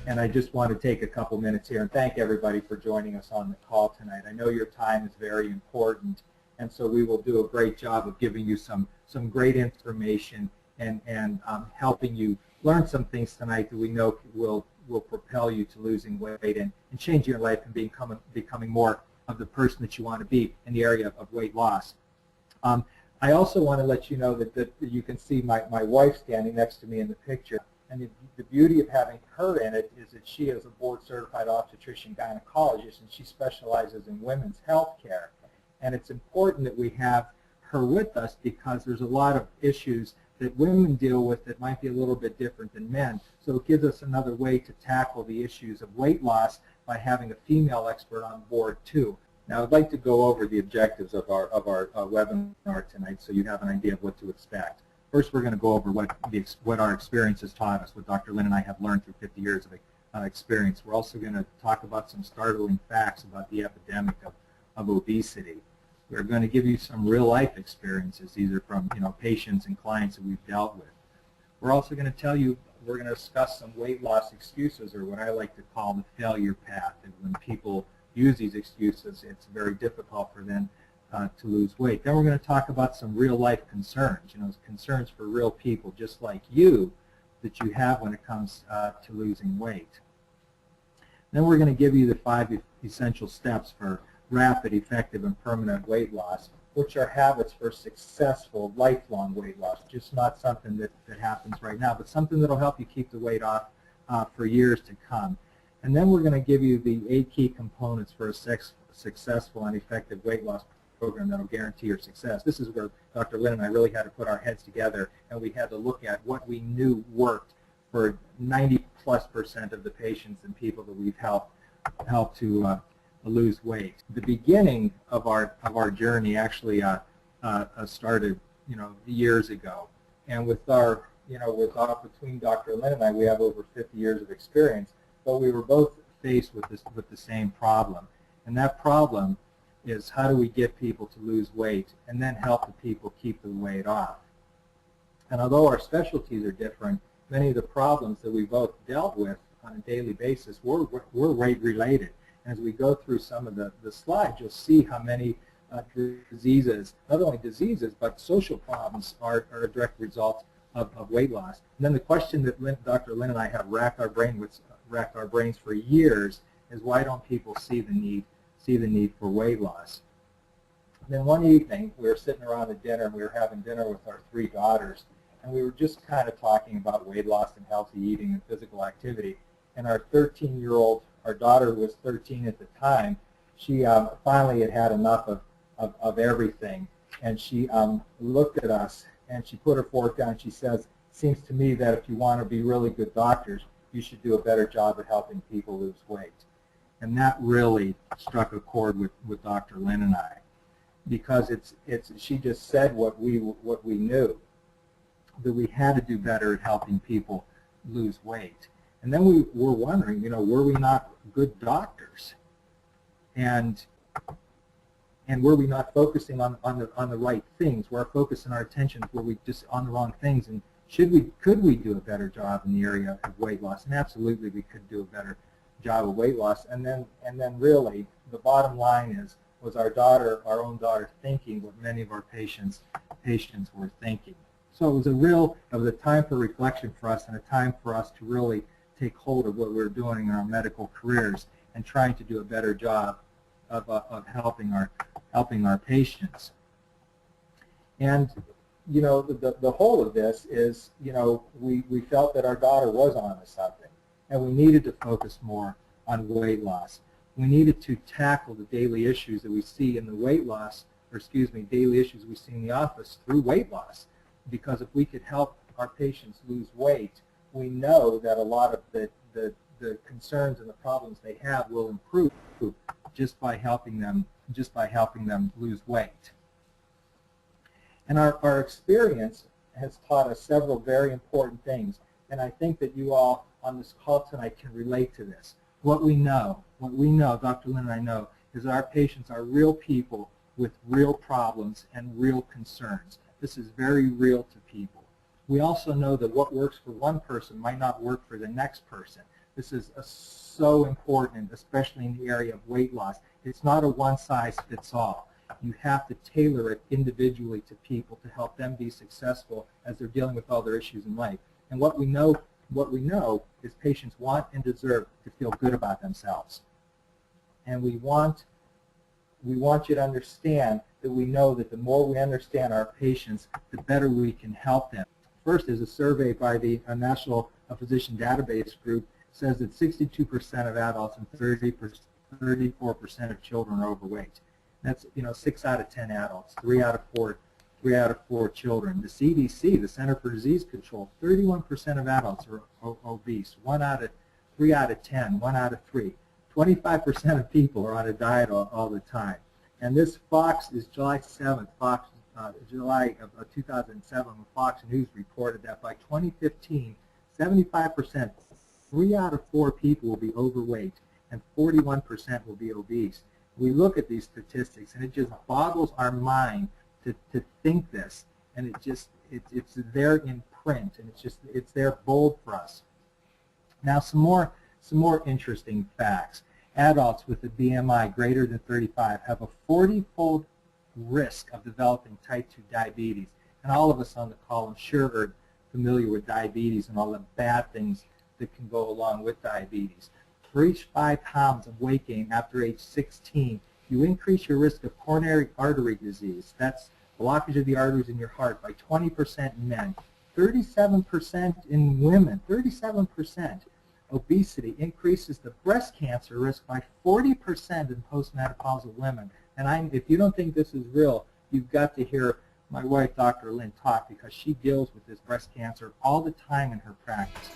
And I just want to take a couple minutes here and thank everybody for joining us on the call tonight. I know your time is very important, and so we will do a great job of giving you some great information and helping you learn some things tonight that we know will propel you to losing weight and changing your life and becoming more of the person that you want to be in the area of weight loss. I also want to let you know that you can see my wife standing next to me in the picture. And the beauty of having her in it is that she is a board-certified obstetrician gynecologist, and she specializes in women's health care. And it's important that we have her with us because there's a lot of issues that women deal with that might be a little bit different than men. So it gives us another way to tackle the issues of weight loss by having a female expert on board too. Now I'd like to go over the objectives of our webinar tonight so you have an idea of what to expect. First, we're going to go over what our experience has taught us, what Dr. Lynn and I have learned through 50 years of experience. We're also going to talk about some startling facts about the epidemic of obesity. We're going to give you some real-life experiences. These are from patients and clients that we've dealt with. We're also going to tell you, we're going to discuss some weight loss excuses, or what I like to call the failure path. And when people use these excuses, it's very difficult for them to lose weight. Then we're going to talk about some real-life concerns, concerns for real people just like you that you have when it comes to losing weight. Then we're going to give you the 5 essential steps for rapid, effective, and permanent weight loss, which are habits for successful, lifelong weight loss, just not something that happens right now, but something that will help you keep the weight off for years to come. And then we're going to give you the 8 key components for a successful and effective weight loss program that will guarantee your success. This is where Dr. Lynn and I really had to put our heads together, and we had to look at what we knew worked for 90+% of the patients and people that we've helped to lose weight. The beginning of our journey actually started years ago, and with between Dr. Lynn and I, we have over 50 years of experience, but we were both faced with the same problem, and that problem is how do we get people to lose weight and then help the people keep the weight off. And although our specialties are different, many of the problems that we both dealt with on a daily basis were weight related. As we go through some of the slides, you'll see how many diseases, not only diseases, but social problems are a direct result of weight loss. And then the question that Dr. Lynn and I have racked our brains for years is, why don't people see the need for weight loss? And then one evening, we were sitting around at dinner, and we were having dinner with our 3 daughters, and we were just kind of talking about weight loss and healthy eating and physical activity. And our 13-year-old, our daughter was 13 at the time, she finally had enough of everything, and she looked at us, and she put her fork down, and she says, "Seems to me that if you want to be really good doctors, you should do a better job at helping people lose weight." And that really struck a chord with Dr. Lynn and I, because she just said what we knew, that we had to do better at helping people lose weight. And then we were wondering, were we not good doctors, and were we not focusing on the right things? Were our focus and our attention, were we just on the wrong things? And could we do a better job in the area of weight loss? And absolutely, we could do a better job of weight loss. And then really the bottom line was our own daughter thinking what many of our patients were thinking. So it was a time for reflection for us, and a time for us to really take hold of what we were doing in our medical careers and trying to do a better job of helping our patients. And the whole of this is, we felt that our daughter was onto something, and we needed to focus more on weight loss. We needed to tackle the daily issues that we see in the daily issues we see in the office through weight loss. Because if we could help our patients lose weight, we know that a lot of the concerns and the problems they have will improve just by helping them lose weight. And our experience has taught us several very important things, and I think that you all on this call tonight can relate to this. What we know, Dr. Lynn and I know, is that our patients are real people with real problems and real concerns. This is very real to people. We also know that what works for one person might not work for the next person. This is so important, especially in the area of weight loss. It's not a one-size-fits-all. You have to tailor it individually to people to help them be successful as they're dealing with all their issues in life. And what we know is patients want and deserve to feel good about themselves. And we want you to understand that we know that the more we understand our patients, the better we can help them. First is a survey by the National Physician Database Group says that 62% of adults and 34% of children are overweight. That's 6 out of 10 adults, 3 out of 4 children. The CDC, the Center for Disease Control, 31% of adults are obese. 3 out of 10, 1 out of 3. 25% of people are on a diet all the time. And this Fox is July 7th, July of 2007, when Fox News reported that by 2015, 75%, 3 out of 4 people will be overweight, and 41% will be obese. We look at these statistics, and it just boggles our mind to think this, and it's there in print, and it's there bold for us. Now, some more interesting facts. Adults with a BMI greater than 35 have a 40-fold risk of developing type 2 diabetes. And all of us on the call, I'm sure, are familiar with diabetes and all the bad things that can go along with diabetes. For each 5 pounds of weight gain after age 16, you increase your risk of coronary artery disease. That's blockage of the arteries in your heart by 20% in men, 37% in women, 37%. Obesity increases the breast cancer risk by 40% in postmenopausal women. And if you don't think this is real, you've got to hear my wife, Dr. Lynn, talk, because she deals with this breast cancer all the time in her practice.